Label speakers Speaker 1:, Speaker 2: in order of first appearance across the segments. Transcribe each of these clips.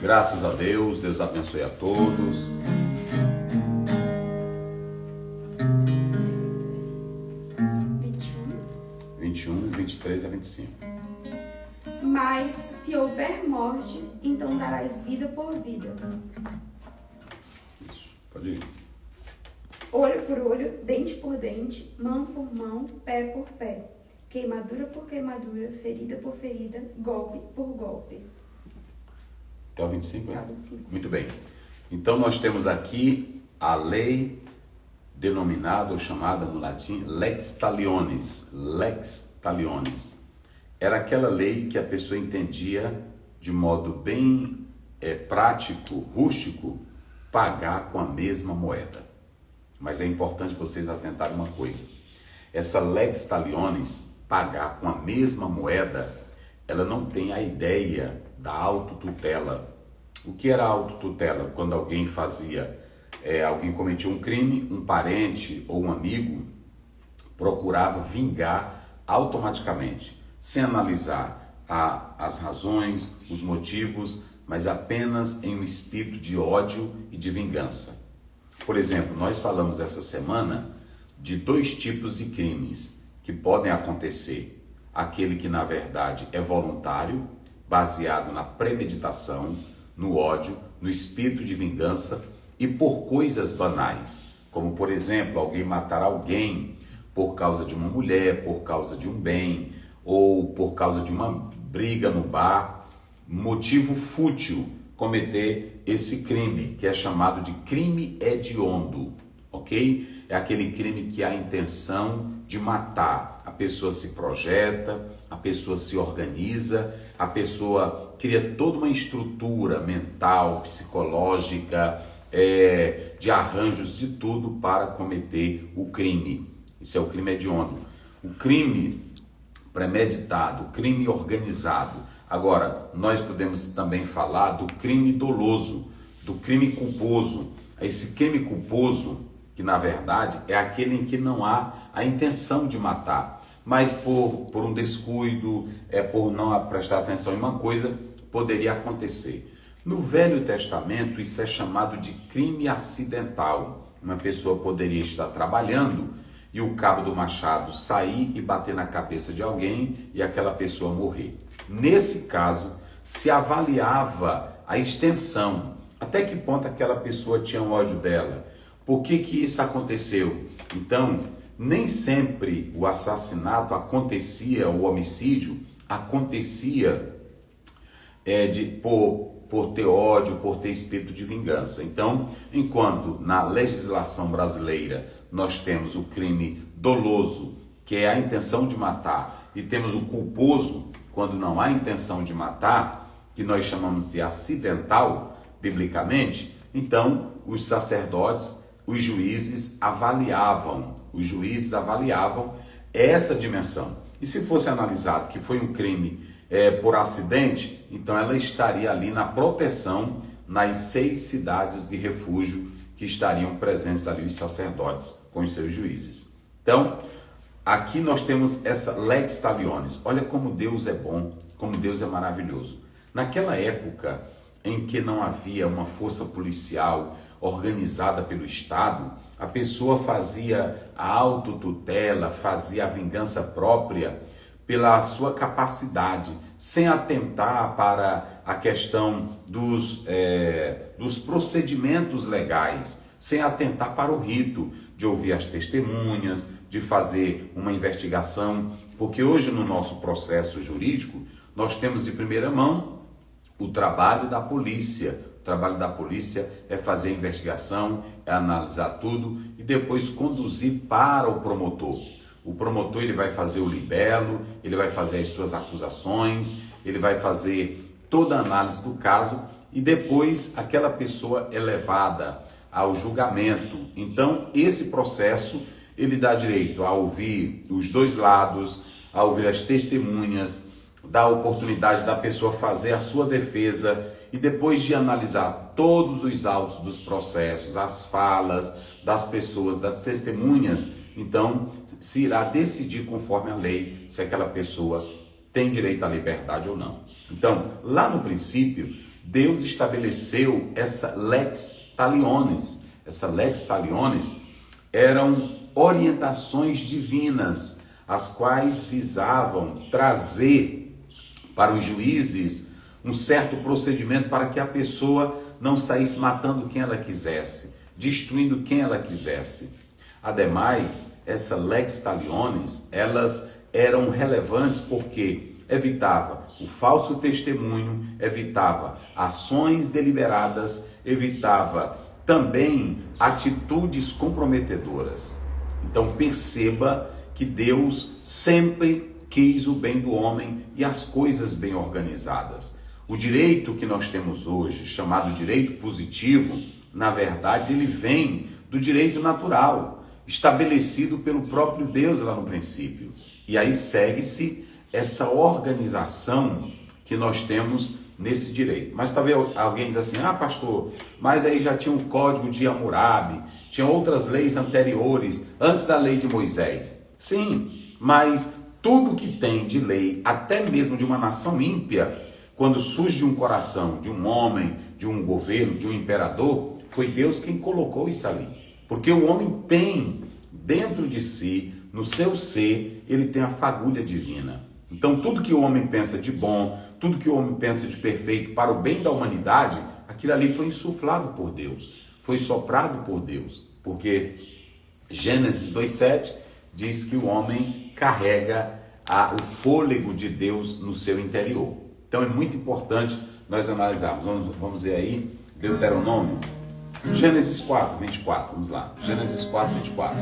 Speaker 1: Graças a Deus, Deus abençoe a todos.
Speaker 2: vinte e um,
Speaker 1: 23 a 25.
Speaker 2: Mas se houver morte, então darás vida por vida.
Speaker 1: Isso, pode ir.
Speaker 2: Olho por olho, dente por dente, mão por mão, pé por pé. Queimadura por queimadura, ferida por ferida, golpe por golpe.
Speaker 1: Até o 25,
Speaker 2: Até o 25.
Speaker 1: Muito bem. Então nós temos aqui a lei denominada ou chamada no latim lex talionis. Lex talionis. Era aquela lei que a pessoa entendia de modo bem prático, rústico, pagar com a mesma moeda. Mas é importante vocês atentarem uma coisa. Essa lex talionis, pagar com a mesma moeda, ela não tem a ideia da autotutela. O que era autotutela? Quando alguém alguém cometia um crime, um parente ou um amigo procurava vingar automaticamente, sem analisar as razões, os motivos, mas apenas em um espírito de ódio e de vingança. Por exemplo, nós falamos essa semana de 2 tipos de crimes que podem acontecer. Aquele que na verdade é voluntário, baseado na premeditação, no ódio, no espírito de vingança e por coisas banais, como por exemplo, alguém matar alguém por causa de uma mulher, por causa de um bem, ou por causa de uma briga no bar, motivo fútil, cometer esse crime, que é chamado de crime hediondo, ok? É aquele crime que há a intenção de matar. A pessoa se projeta, a pessoa se organiza, a pessoa cria toda uma estrutura mental, psicológica, de arranjos de tudo para cometer o crime. Isso é o crime hediondo. O crime premeditado, o crime organizado. Agora, nós podemos também falar do crime doloso, do crime culposo. Esse crime culposo, que na verdade é aquele em que não há a intenção de matar, mas por um descuido, por não prestar atenção em uma coisa, poderia acontecer. No Velho Testamento, isso é chamado de crime acidental. Uma pessoa poderia estar trabalhando e o cabo do machado sair e bater na cabeça de alguém e aquela pessoa morrer. Nesse caso, se avaliava a extensão, até que ponto aquela pessoa tinha ódio dela, por que isso aconteceu. Então, nem sempre o assassinato acontecia, o homicídio acontecia por ter ódio, por ter espírito de vingança. Então, enquanto na legislação brasileira nós temos o crime doloso, que é a intenção de matar, e temos o culposo, quando não há intenção de matar, que nós chamamos de acidental, biblicamente, então os sacerdotes, os juízes avaliavam essa dimensão. E se fosse analisado que foi um crime por acidente, então ela estaria ali na proteção nas 6 cidades de refúgio que estariam presentes ali os sacerdotes com os seus juízes. Então, aqui nós temos essa lex talionis. Olha como Deus é bom, como Deus é maravilhoso. Naquela época em que não havia uma força policial organizada pelo Estado, a pessoa fazia a autotutela, fazia a vingança própria pela sua capacidade, sem atentar para a questão dos procedimentos legais, sem atentar para o rito de ouvir as testemunhas, de fazer uma investigação, porque hoje no nosso processo jurídico nós temos de primeira mão o trabalho da polícia. O trabalho da polícia é fazer a investigação, é analisar tudo e depois conduzir para o promotor. O promotor ele vai fazer o libelo, ele vai fazer as suas acusações, ele vai fazer toda a análise do caso e depois aquela pessoa é levada ao julgamento. Então esse processo ele dá direito a ouvir os 2 lados, a ouvir as testemunhas, dá a oportunidade da pessoa fazer a sua defesa e depois de analisar todos os autos dos processos, as falas das pessoas, das testemunhas, então se irá decidir conforme a lei se aquela pessoa tem direito à liberdade ou não. Então, lá no princípio, Deus estabeleceu essa lex talionis. Essa lex talionis eram orientações divinas, as quais visavam trazer para os juízes um certo procedimento para que a pessoa não saísse matando quem ela quisesse, destruindo quem ela quisesse. Ademais, essa lex talionis, elas eram relevantes porque evitava o falso testemunho, evitava ações deliberadas, evitava também atitudes comprometedoras. Então perceba que Deus sempre quis o bem do homem e as coisas bem organizadas. O direito que nós temos hoje, chamado direito positivo, na verdade ele vem do direito natural, estabelecido pelo próprio Deus lá no princípio. E aí segue-se essa organização que nós temos nesse direito. Mas talvez alguém diz assim, pastor, mas aí já tinha o Código de Hammurabi, tinha outras leis anteriores, antes da lei de Moisés. Sim, mas tudo que tem de lei, até mesmo de uma nação ímpia, quando surge de um coração, de um homem, de um governo, de um imperador, foi Deus quem colocou isso ali. Porque o homem tem dentro de si, no seu ser, ele tem a fagulha divina. Então tudo que o homem pensa de bom, tudo que o homem pensa de perfeito para o bem da humanidade, aquilo ali foi insuflado por Deus, foi soprado por Deus. Porque Gênesis 2:7 diz que o homem carrega o fôlego de Deus no seu interior. Então é muito importante nós analisarmos. Vamos ver aí, Deuteronômio, Gênesis 4:24, vamos lá. Gênesis 4:24.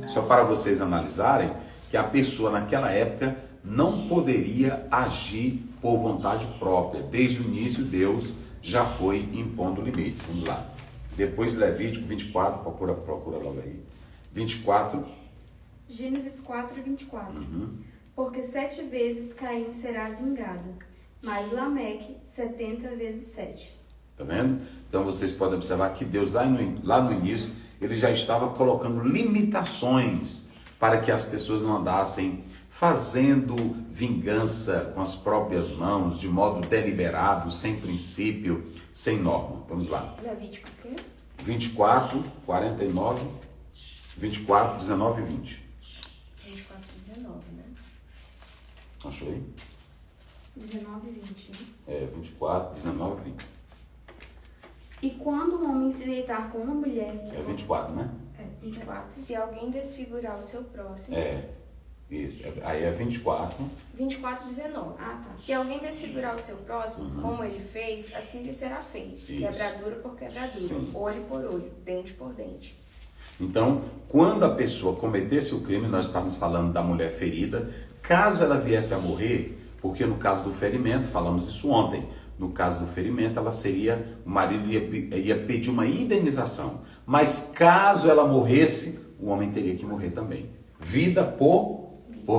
Speaker 1: Só para vocês analisarem que a pessoa naquela época não poderia agir por vontade própria. Desde o início, Deus já foi impondo limites. Vamos lá. Depois Levítico 24, procura logo aí. 24.
Speaker 2: Gênesis 4:24. Porque 7 vezes Caim será vingado, mas Lameque 70 vezes 7.
Speaker 1: Tá vendo? Então vocês podem observar que Deus lá no início, ele já estava colocando limitações para que as pessoas não andassem fazendo vingança com as próprias mãos, de modo deliberado, sem princípio, sem norma. Vamos lá.
Speaker 2: Levítico o quê?
Speaker 1: 24, 49, 24, 19 e 20.
Speaker 2: 24, 19, né?
Speaker 1: Achou aí?
Speaker 2: 19 e 20, né?
Speaker 1: 24, 19 e 20.
Speaker 2: E quando um homem se deitar com uma mulher...
Speaker 1: É 24, né?
Speaker 2: 24.
Speaker 3: Se alguém desfigurar o seu próximo...
Speaker 1: Isso. Aí é 24.
Speaker 3: 24, 19.
Speaker 2: Tá.
Speaker 3: Se alguém desfigurar o seu próximo, como ele fez, assim lhe será feito.
Speaker 1: Isso.
Speaker 3: Quebradura por quebradura,
Speaker 1: Sim.
Speaker 3: olho por olho, dente por dente.
Speaker 1: Então, quando a pessoa cometesse o crime, nós estávamos falando da mulher ferida, caso ela viesse a morrer, porque no caso do ferimento, falamos isso ontem, no caso do ferimento, o marido ia pedir uma indenização. Mas caso ela morresse, o homem teria que morrer também. Vida por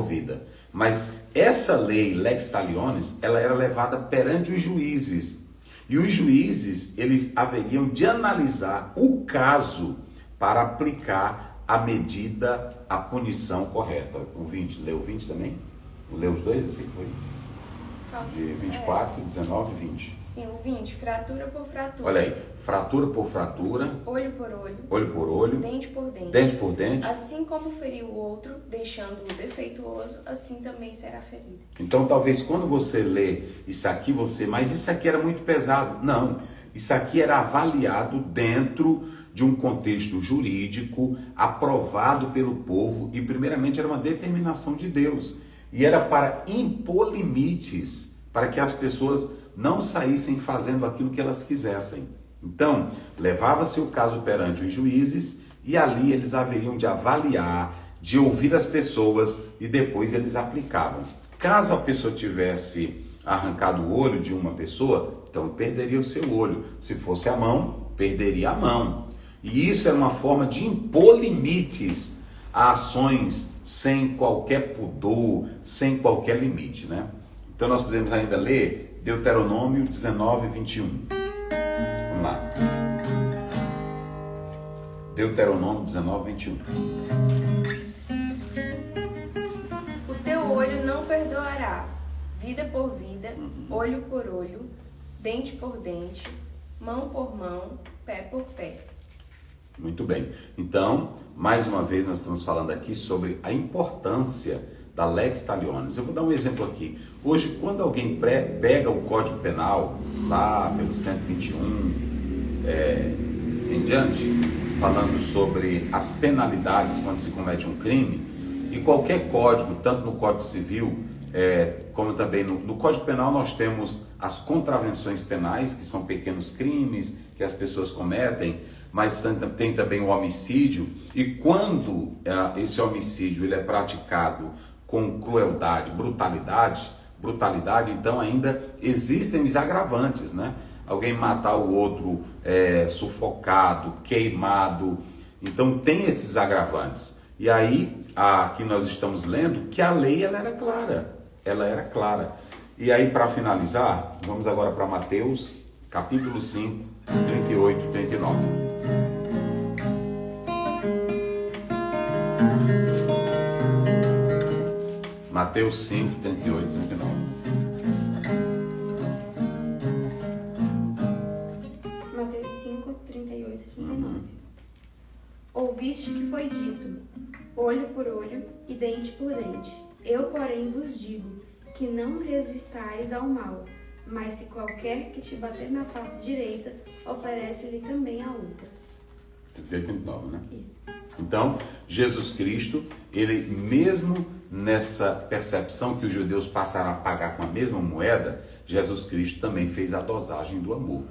Speaker 1: vida. Mas essa lei, lex talionis, ela era levada perante os juízes. E os juízes, eles haveriam de analisar o caso para aplicar a medida, a punição correta. O 20, leu o 20 também? Leu os dois, assim foi? De 24, 19 e 20.
Speaker 3: Sim, o 20, fratura por fratura.
Speaker 1: Olha aí, fratura por fratura.
Speaker 3: Olho por olho.
Speaker 1: Olho por olho.
Speaker 3: Dente por dente.
Speaker 1: Dente por dente.
Speaker 3: Assim como feriu o outro, deixando-o defeituoso, assim também será ferido.
Speaker 1: Então, talvez quando você lê isso aqui, mas isso aqui era muito pesado. Não, isso aqui era avaliado dentro de um contexto jurídico, aprovado pelo povo, e primeiramente era uma determinação de Deus. E era para impor limites, para que as pessoas não saíssem fazendo aquilo que elas quisessem. Então, levava-se o caso perante os juízes e ali eles haveriam de avaliar, de ouvir as pessoas e depois eles aplicavam. Caso a pessoa tivesse arrancado o olho de uma pessoa, então perderia o seu olho. Se fosse a mão, perderia a mão. E isso era uma forma de impor limites a ações sem qualquer pudor, sem qualquer limite, né? Então nós podemos ainda ler Deuteronômio 19, 21. Vamos lá. Deuteronômio 19, 21.
Speaker 3: O teu olho não perdoará, vida por vida, olho por olho, dente por dente, mão por mão, pé por pé.
Speaker 1: Muito bem. Então, mais uma vez nós estamos falando aqui sobre a importância da lex talionis. Eu vou dar um exemplo aqui. Hoje, quando alguém pega o Código Penal, lá pelo 121 em diante, falando sobre as penalidades quando se comete um crime, e qualquer código, tanto no Código Civil, como também no Código Penal, nós temos as contravenções penais, que são pequenos crimes que as pessoas cometem, mas tem também o homicídio, e quando esse homicídio ele é praticado com crueldade, brutalidade, então ainda existem os agravantes, né? Alguém matar o outro sufocado, queimado, então tem esses agravantes. E aí, aqui nós estamos lendo que a lei ela era clara. E aí, para finalizar, vamos agora para Mateus, capítulo 5, 38 e 39. Mateus 5, 38 e 39.
Speaker 2: Mateus 5, 38 e 39. Ouviste que foi dito, olho por olho e dente por dente. Eu, porém, vos digo que não resistais ao mal, mas se qualquer que te bater na face direita, oferece-lhe também a outra.
Speaker 1: 38 e 39, né?
Speaker 2: Isso.
Speaker 1: Então, Jesus Cristo, ele mesmo nessa percepção que os judeus passaram a pagar com a mesma moeda, Jesus Cristo também fez a dosagem do amor.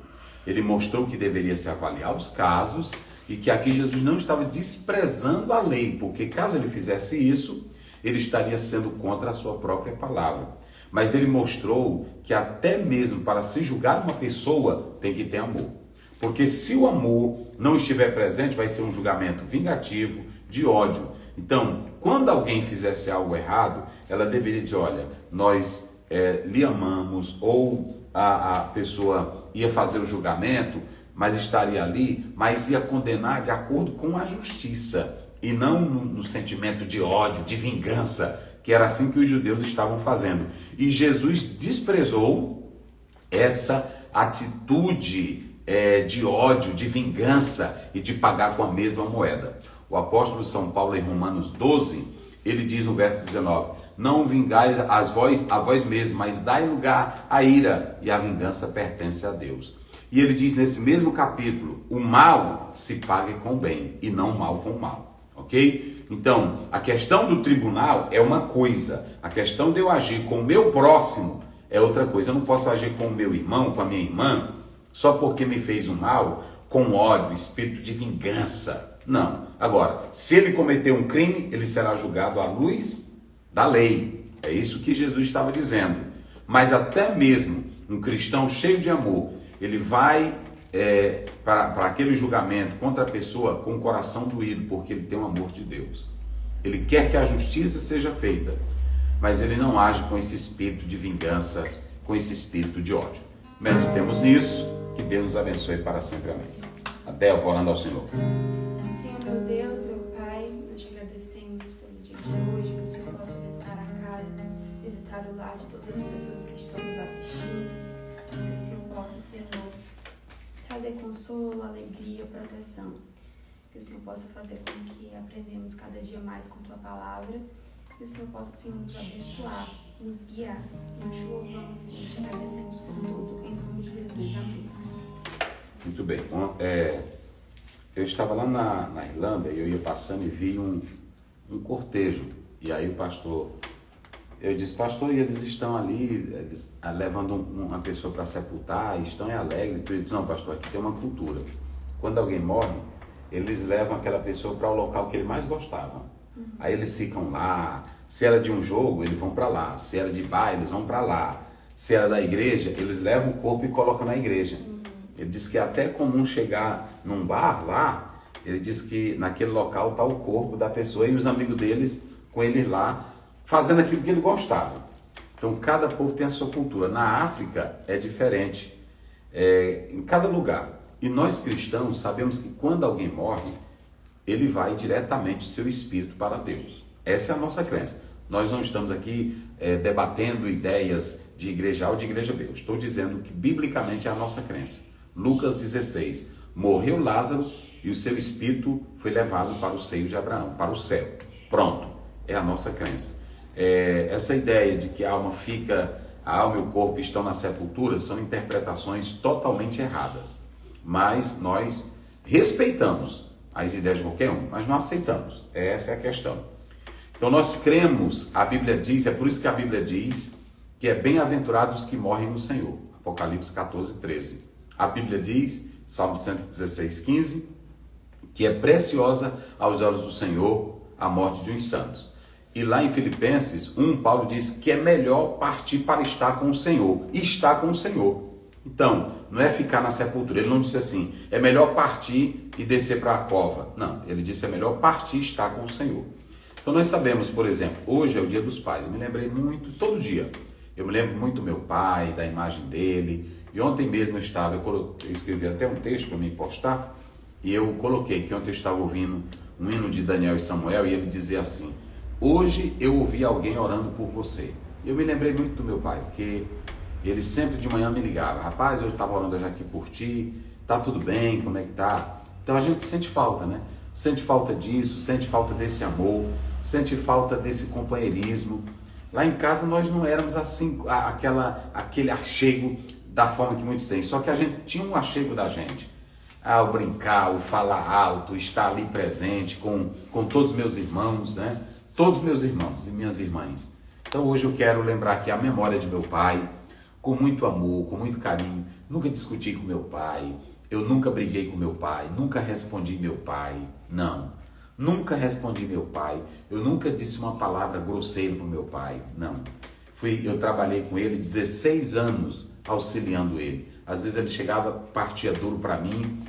Speaker 1: Ele mostrou que deveria se avaliar os casos e que aqui Jesus não estava desprezando a lei, porque caso ele fizesse isso, ele estaria sendo contra a sua própria palavra. Mas ele mostrou que até mesmo para se julgar uma pessoa tem que ter amor. Porque se o amor não estiver presente, vai ser um julgamento vingativo, de ódio. Então, quando alguém fizesse algo errado, ela deveria dizer, olha, nós lhe amamos, ou a pessoa ia fazer o julgamento, mas estaria ali, mas ia condenar de acordo com a justiça, e não no sentimento de ódio, de vingança, que era assim que os judeus estavam fazendo. E Jesus desprezou essa atitude de ódio, de vingança e de pagar com a mesma moeda. O apóstolo São Paulo, em Romanos 12, ele diz no verso 19, não vingais a vós mesmos, mas dai lugar à ira, e a vingança pertence a Deus. E ele diz nesse mesmo capítulo, o mal se pague com o bem, e não o mal com o mal. Ok? Então, a questão do tribunal é uma coisa, a questão de eu agir com o meu próximo é outra coisa. Eu não posso agir com o meu irmão, com a minha irmã, só porque me fez um mal, com ódio, espírito de vingança. Não. Agora, se ele cometeu um crime, ele será julgado à luz da lei. É isso que Jesus estava dizendo. Mas até mesmo um cristão cheio de amor, ele vai para aquele julgamento contra a pessoa com o coração doído, porque ele tem o amor de Deus. Ele quer que a justiça seja feita, mas ele não age com esse espírito de vingança, com esse espírito de ódio. Meditemos nisso, que Deus nos abençoe para sempre. Amém. Até eu vou orando ao Senhor.
Speaker 2: Senhor, meu Deus, meu Pai, nós te agradecemos pelo dia de hoje, que o Senhor possa visitar a casa, visitar o lar de todas as pessoas que estão nos assistindo, que o Senhor possa, Senhor, trazer consolo, alegria, proteção. Que o Senhor possa fazer com que aprendamos cada dia mais com Tua Palavra. Que o Senhor possa, Senhor, nos abençoar, nos guiar. Nós te louvamos, Senhor, te agradecemos por tudo. Em nome de Jesus. Amém.
Speaker 1: Muito bem. Eu estava lá na Irlanda e eu ia passando e vi um cortejo. E aí o pastor... Eu disse, pastor, e eles estão ali levando uma pessoa para sepultar, estão alegres. Ele disse, não, pastor, aqui tem uma cultura. Quando alguém morre, eles levam aquela pessoa para o local que ele mais gostava. Aí eles ficam lá. Se era de um jogo, eles vão para lá. Se era de bar, eles vão para lá. Se era da igreja, eles levam o corpo e colocam na igreja. Ele disse que é até comum chegar num bar lá, ele disse que naquele local está o corpo da pessoa e os amigos deles com eles lá, fazendo aquilo que ele gostava. Então, cada povo tem a sua cultura. Na África é diferente, em cada lugar. E nós cristãos sabemos que quando alguém morre, ele vai diretamente o seu espírito para Deus. Essa é a nossa crença. Nós não estamos aqui debatendo ideias de igreja A ou de igreja B. Eu estou dizendo que biblicamente é a nossa crença. Lucas 16. Morreu Lázaro e o seu espírito foi levado para o seio de Abraão, para o céu. Pronto, é a nossa crença. Essa ideia de que a alma e o corpo estão na sepultura são interpretações totalmente erradas. Mas nós respeitamos as ideias de qualquer um, mas não aceitamos. Essa é a questão. Então nós cremos, a Bíblia diz, é por isso que a Bíblia diz que é bem-aventurados os que morrem no Senhor. Apocalipse 14, 13. A Bíblia diz, Salmo 116, 15, que é preciosa aos olhos do Senhor a morte de uns santos. E lá em Filipenses 1, Paulo diz que é melhor partir para estar com o Senhor. E estar com o Senhor. Então, não é ficar na sepultura. Ele não disse assim, é melhor partir e descer para a cova. Não, ele disse é melhor partir e estar com o Senhor. Então nós sabemos, por exemplo, hoje é o dia dos pais. Eu me lembrei muito, todo dia. Eu me lembro muito do meu pai, da imagem dele. E ontem mesmo eu escrevi até um texto para me postar. E eu coloquei que ontem eu estava ouvindo um hino de Daniel e Samuel. E ele dizia assim, hoje eu ouvi alguém orando por você. Eu me lembrei muito do meu pai, porque ele sempre de manhã me ligava. Rapaz, eu estava orando já aqui por ti. Tá tudo bem? Como é que tá? Então a gente sente falta, né? Sente falta disso, sente falta desse amor, sente falta desse companheirismo. Lá em casa nós não éramos assim, aquele achego da forma que muitos têm. Só que a gente tinha um achego da gente. O brincar, o falar alto, estar ali presente com todos os meus irmãos, né? Todos os meus irmãos e minhas irmãs. Então hoje eu quero lembrar aqui a memória de meu pai, com muito amor, com muito carinho. Nunca discuti com meu pai, eu nunca briguei com meu pai, nunca respondi meu pai, não. Nunca respondi meu pai, eu nunca disse uma palavra grosseira para o meu pai, não. Eu trabalhei com ele 16 anos auxiliando ele. Às vezes ele chegava, partia duro para mim,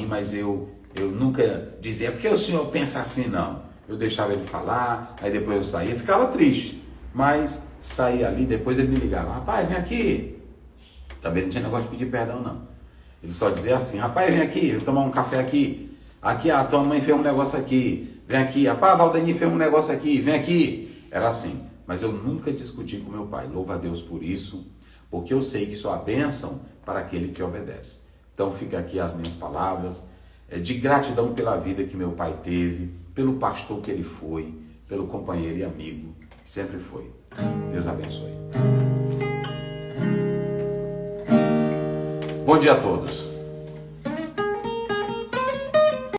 Speaker 1: mas eu nunca dizia, porque o senhor pensa assim, não. Eu deixava ele falar, aí depois eu saía, ficava triste, mas saía ali, depois ele me ligava, rapaz, vem aqui. Também não tinha negócio de pedir perdão, não. Ele só dizia assim, rapaz, vem aqui, eu vou tomar um café aqui. Aqui, a tua mãe fez um negócio aqui, vem aqui. Rapaz, a Valdeni fez um negócio aqui, vem aqui. Era assim, mas eu nunca discuti com meu pai. Louva a Deus por isso, porque eu sei que só há bênção para aquele que obedece. Então fica aqui as minhas palavras de gratidão pela vida que meu pai teve, pelo pastor que ele foi, pelo companheiro e amigo que sempre foi. Deus abençoe. Bom dia a todos.